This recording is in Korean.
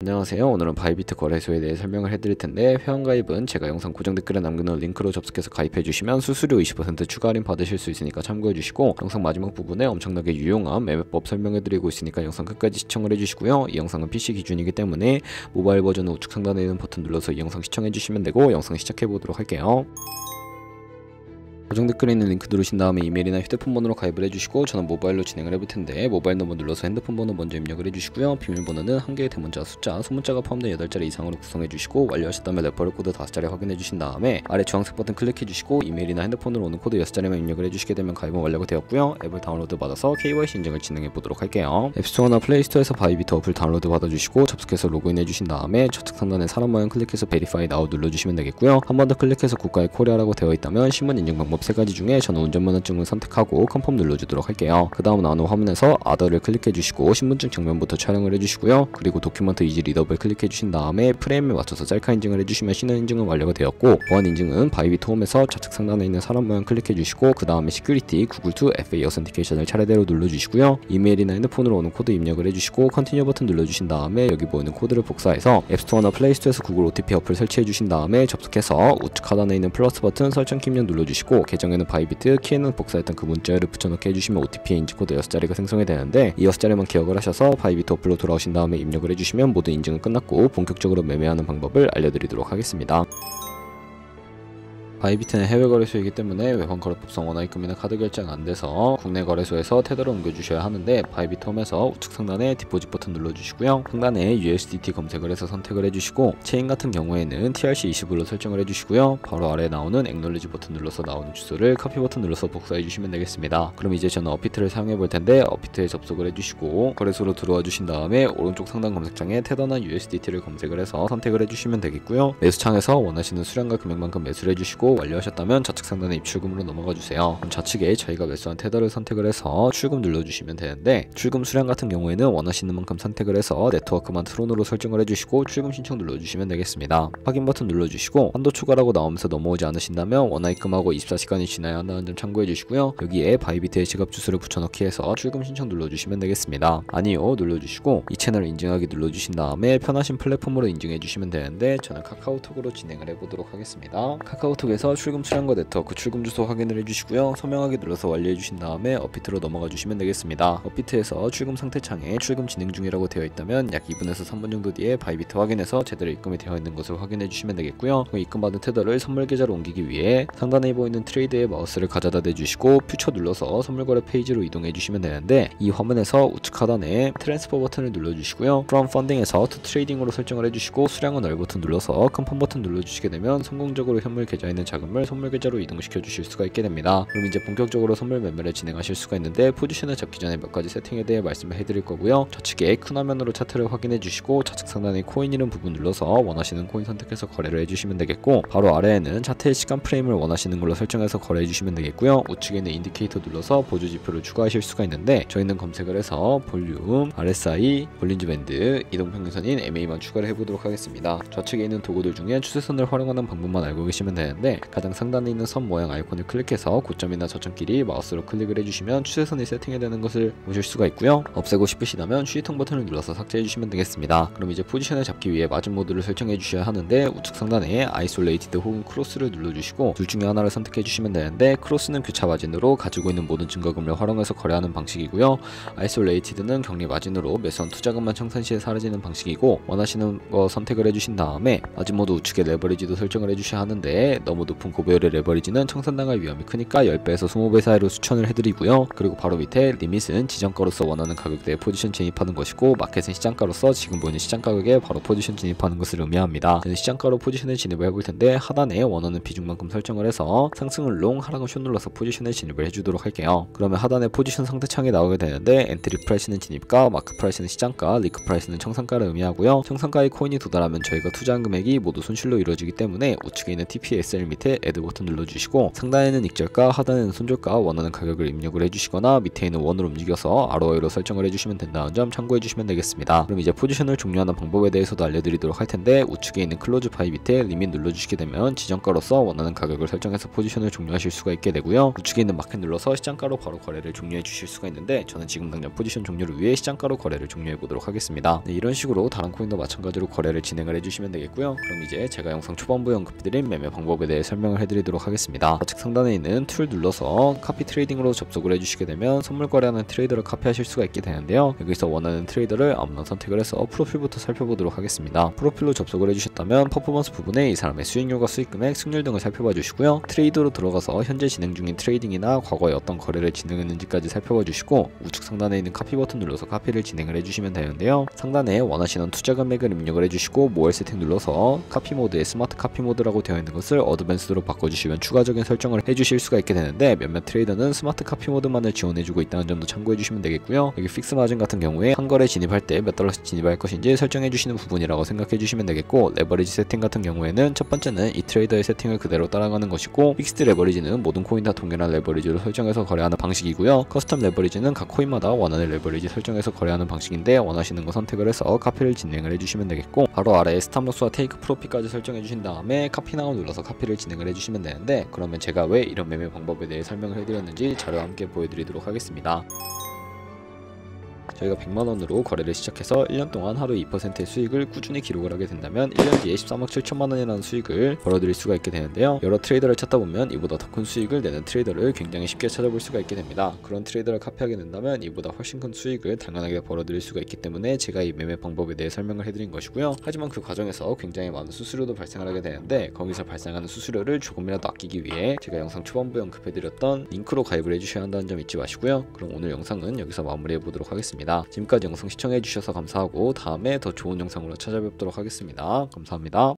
안녕하세요. 오늘은 바이비트 거래소에 대해 설명을 해드릴 텐데, 회원가입은 제가 영상 고정 댓글에 남겨놓은 링크로 접속해서 가입해주시면 수수료 20% 추가 할인 받으실 수 있으니까 참고해주시고, 영상 마지막 부분에 엄청나게 유용한 매매법 설명해드리고 있으니까 영상 끝까지 시청을 해주시고요. 이 영상은 PC 기준이기 때문에 모바일 버전은 우측 상단에 있는 버튼 눌러서 이 영상 시청해주시면 되고, 영상 시작해보도록 할게요. 고정 댓글에 있는 링크 누르신 다음에 이메일이나 휴대폰 번호로 가입을 해주시고, 저는 모바일로 진행을 해볼 텐데 모바일 넘버 눌러서 핸드폰 번호 먼저 입력을 해주시고요. 비밀번호는 한 개의 대문자, 숫자, 소문자가 포함된 8자리 이상으로 구성해주시고, 완료하셨다면 레퍼럴 코드 5자리 확인해주신 다음에 아래 주황색 버튼 클릭해주시고, 이메일이나 핸드폰으로 오는 코드 6자리만 입력을 해주시게 되면 가입은 완료가 되었고요. 앱을 다운로드 받아서 KYC 인증을 진행해보도록 할게요. 앱스토어나 플레이스토어에서 바이비트 어플 다운로드 받아주시고, 접속해서 로그인 해주신 다음에 좌측 상단에 사람 모양 클릭해서 베리파이 나우 눌러주시면 되겠고요. 한 번 더 클릭해서 국가의 코리아라고 되어 있다면 신분 인증 방법 3가지 중에 저는 운전면허증을 선택하고 컨펌 눌러주도록 할게요. 그 다음 나오는 화면에서 아더를 클릭해주시고 신분증 정면부터 촬영을 해주시고요. 그리고 도큐먼트 이지 리더블 클릭해주신 다음에 프레임에 맞춰서 셀카 인증을 해주시면 신원 인증은 완료가 되었고, 보안 인증은 바이비트 홈에서 좌측 상단에 있는 사람 모양 클릭해주시고, 그 다음에 시큐리티 구글2 FA 어센티케이션을 차례대로 눌러주시고요. 이메일이나 핸드폰으로 오는 코드 입력을 해주시고 컨티뉴 버튼 눌러주신 다음에 여기 보이는 코드를 복사해서 앱스토어나 플레이스토어에서 구글 OTP 어플 설치해주신 다음에 접속해서 우측 하단에 있는 플러스 버튼 설정 키 입력 눌러주시고, 계정에는 바이비트, 키에는 복사했던 그 문자열을 붙여넣기 해주시면 OTP의 인증코드 6자리가 생성이 되는데, 이 6자리만 기억을 하셔서 바이비트 어플로 돌아오신 다음에 입력을 해주시면 모든 인증은 끝났고 본격적으로 매매하는 방법을 알려드리도록 하겠습니다. 바이비트는 해외 거래소이기 때문에 외환 거래법상 원화입금이나 카드 결제가 안돼서 국내 거래소에서 테더로 옮겨주셔야 하는데, 바이비트 홈에서 우측 상단에 디포짓 버튼 눌러주시고요. 상단에 USDT 검색을 해서 선택을 해주시고, 체인 같은 경우에는 TRC20으로 설정을 해주시고요. 바로 아래에 나오는 액놀리지 버튼 눌러서 나오는 주소를 커피 버튼 눌러서 복사해주시면 되겠습니다. 그럼 이제 저는 어피트를 사용해볼 텐데, 어피트에 접속을 해주시고 거래소로 들어와 주신 다음에 오른쪽 상단 검색창에 테더나 USDT를 검색을 해서 선택을 해주시면 되겠고요. 매수창에서 원하시는 수량과 금액만큼 매수를 해주시고, 완료하셨다면 좌측 상단에 입출금으로 넘어가 주세요. 그럼 좌측에 저희가 매수한 테더를 선택을 해서 출금 눌러주시면 되는데, 출금 수량 같은 경우에는 원하시는 만큼 선택을 해서 네트워크만 트론으로 설정을 해주시고 출금 신청 눌러주시면 되겠습니다. 확인 버튼 눌러주시고 한도 초과라고 나오면서 넘어오지 않으신다면 원화입금하고 24시간이 지나야 한다는 점 참고해 주시고요. 여기에 바이비트의 지갑 주소를 붙여넣기 해서 출금 신청 눌러주시면 되겠습니다. 아니요 눌러주시고 이 채널을 인증하기 눌러주신 다음에 편하신 플랫폼으로 인증해 주시면 되는데, 저는 카카오톡으로 진행을 해보도록 하겠습니다. 카카오톡에서 출금 수량과 네트워크 출금 주소 확인을 해주시고요. 서명하기 눌러서 완료해주신 다음에 어피트로 넘어가 주시면 되겠습니다. 어피트에서 출금 상태 창에 출금 진행 중이라고 되어 있다면 약 2분에서 3분 정도 뒤에 바이비트 확인해서 제대로 입금이 되어 있는 것을 확인해 주시면 되겠고요. 입금받은 테더를 선물 계좌로 옮기기 위해 상단에 보이는 트레이드에 마우스를 가져다 대주시고 퓨처 눌러서 선물 거래 페이지로 이동해 주시면 되는데, 이 화면에서 우측 하단에 트랜스퍼 버튼을 눌러주시고요. From Funding에서 To Trading으로 설정을 해주시고, 수량은 알 버튼 눌러서 컨펌 버튼 눌러주시게 되면 성공적으로 현물 계좌에 있는 자금을 선물 계좌로 이동시켜 주실 수가 있게 됩니다. 그럼 이제 본격적으로 선물 매매를 진행하실 수가 있는데, 포지션을 잡기 전에 몇 가지 세팅에 대해 말씀을 해드릴 거고요. 좌측에 큰 화면으로 차트를 확인해 주시고, 좌측 상단에 코인 이름 부분 눌러서 원하시는 코인 선택해서 거래를 해주시면 되겠고, 바로 아래에는 차트의 시간 프레임을 원하시는 걸로 설정해서 거래해 주시면 되겠고요. 우측에 있는 인디케이터 눌러서 보조 지표를 추가하실 수가 있는데, 저희는 검색을 해서 볼륨, RSI, 볼린저 밴드, 이동평균선인 MA만 추가를 해보도록 하겠습니다. 좌측에 있는 도구들 중에 추세선을 활용하는 방법만 알고 계시면 되는데, 가장 상단에 있는 선 모양 아이콘을 클릭해서 고점이나 저점끼리 마우스로 클릭을 해주시면 추세선이 세팅이 되는 것을 보실 수가 있고요. 없애고 싶으시다면 휴지통 버튼을 눌러서 삭제해 주시면 되겠습니다. 그럼 이제 포지션을 잡기 위해 마진 모드를 설정해 주셔야 하는데, 우측 상단에 아이솔레이티드 혹은 크로스를 눌러주시고 둘 중에 하나를 선택해 주시면 되는데, 크로스는 교차 마진으로 가지고 있는 모든 증거금을 활용해서 거래하는 방식이고요. 아이솔레이티드는 격리 마진으로 매수한 투자금만 청산 시에 사라지는 방식이고, 원하시는 거 선택을 해주신 다음에 마진 모드 우측에 레버리지도 설정을 해주셔야 하는데, 너무 높은 고배율의 레버리지는 청산당할 위험이 크니까 10배에서 20배 사이로 추천을 해드리고요. 그리고 바로 밑에 리밋은 지정가로서 원하는 가격대에 포지션 진입하는 것이고, 마켓은 시장가로서 지금 보이는 시장 가격에 바로 포지션 진입하는 것을 의미합니다. 저는 시장가로 포지션에 진입을 해볼 텐데, 하단에 원하는 비중만큼 설정을 해서 상승은 롱, 하락은 숏 눌러서 포지션에 진입을 해주도록 할게요. 그러면 하단에 포지션 상태창이 나오게 되는데, 엔트리 프라이스는 진입가, 마크 프라이스는 시장가, 리크 프라이스는 청산가를 의미하고요. 청산가의 코인이 도달하면 저희가 투자한 금액이 모두 손실로 이루어지기 때문에 우측에 있는 TPSL입니다. 밑에 애드 버튼 눌러주시고 상단에는 익절가, 하단에는 손절가 원하는 가격을 입력을 해주시거나 밑에 있는 원으로 움직여서 ROI로 설정을 해주시면 된다는 점 참고해주시면 되겠습니다. 그럼 이제 포지션을 종료하는 방법에 대해서도 알려드리도록 할 텐데 우측에 있는 클로즈 바이 밑에 리밋 눌러주시게 되면 지정가로서 원하는 가격을 설정해서 포지션을 종료하실 수가 있게 되고요. 우측에 있는 마켓 눌러서 시장가로 바로 거래를 종료해 주실 수가 있는데 저는 지금 당장 포지션 종료를 위해 시장가로 거래를 종료해 보도록 하겠습니다. 네, 이런 식으로 다른 코인도 마찬가지로 거래를 진행을 해주시면 되겠고요. 그럼 이제 제가 영상 초반부에 언급드린 매매 방법에 대해 설명을 해드리도록 하겠습니다. 좌측 상단에 있는 툴 눌러서 카피 트레이딩으로 접속을 해주시게 되면 선물 거래하는 트레이더를 카피하실 수가 있게 되는데요. 여기서 원하는 트레이더를 아무나 선택을 해서 프로필부터 살펴보도록 하겠습니다. 프로필로 접속을 해주셨다면 퍼포먼스 부분에 이 사람의 수익률과 수익금액, 승률 등을 살펴봐 주시고요. 트레이더로 들어가서 현재 진행 중인 트레이딩이나 과거에 어떤 거래를 진행했는지까지 살펴봐 주시고 우측 상단에 있는 카피 버튼 눌러서 카피를 진행을 해주시면 되는데요. 상단에 원하시는 투자 금액을 입력을 해주시고 모엘 세팅 눌러서 카피 모드에 스마트 카피 모드라고 되어 있는 것을 어드밴스드로 바꿔주시면 추가적인 설정을 해주실 수가 있게 되는데 몇몇 트레이더는 스마트 카피 모드만을 지원해주고 있다는 점도 참고해주시면 되겠고요. 여기 픽스 마진 같은 경우에 한 거래 진입할 때 몇 달러씩 진입할 것인지 설정해주시는 부분이라고 생각해주시면 되겠고 레버리지 세팅 같은 경우에는 첫 번째는 이 트레이더의 세팅을 그대로 따라가는 것이고 픽스드 레버리지는 모든 코인 다 동일한 레버리지로 설정해서 거래하는 방식이고요. 커스텀 레버리지는 각 코인마다 원하는 레버리지 설정해서 거래하는 방식인데 원하시는 거 선택을 해서 카피를 진행을 해주시면 되겠고 바로 아래에 스탑로스와 테이크 프로핏까지 설정해 주신 다음에 카피 나우 눌러서 카피를 진행을 해주시면 되는데 그러면 제가 왜 이런 매매 방법에 대해 설명을 해드렸는지 자료와 함께 보여드리도록 하겠습니다. 저희가 100만원으로 거래를 시작해서 1년 동안 하루 2%의 수익을 꾸준히 기록을 하게 된다면 1년 뒤에 13억 7천만원이라는 수익을 벌어들일 수가 있게 되는데요. 여러 트레이더를 찾다 보면 이보다 더 큰 수익을 내는 트레이더를 굉장히 쉽게 찾아볼 수가 있게 됩니다. 그런 트레이더를 카피하게 된다면 이보다 훨씬 큰 수익을 당연하게 벌어들일 수가 있기 때문에 제가 이 매매 방법에 대해 설명을 해드린 것이고요. 하지만 그 과정에서 굉장히 많은 수수료도 발생을 하게 되는데 거기서 발생하는 수수료를 조금이라도 아끼기 위해 제가 영상 초반부에 언급해드렸던 링크로 가입을 해주셔야 한다는 점 잊지 마시고요. 그럼 오늘 영상은 여기서 마무리해 보도록 하겠습니다. 지금까지 영상 시청해주셔서 감사하고 다음에 더 좋은 영상으로 찾아뵙도록 하겠습니다. 감사합니다.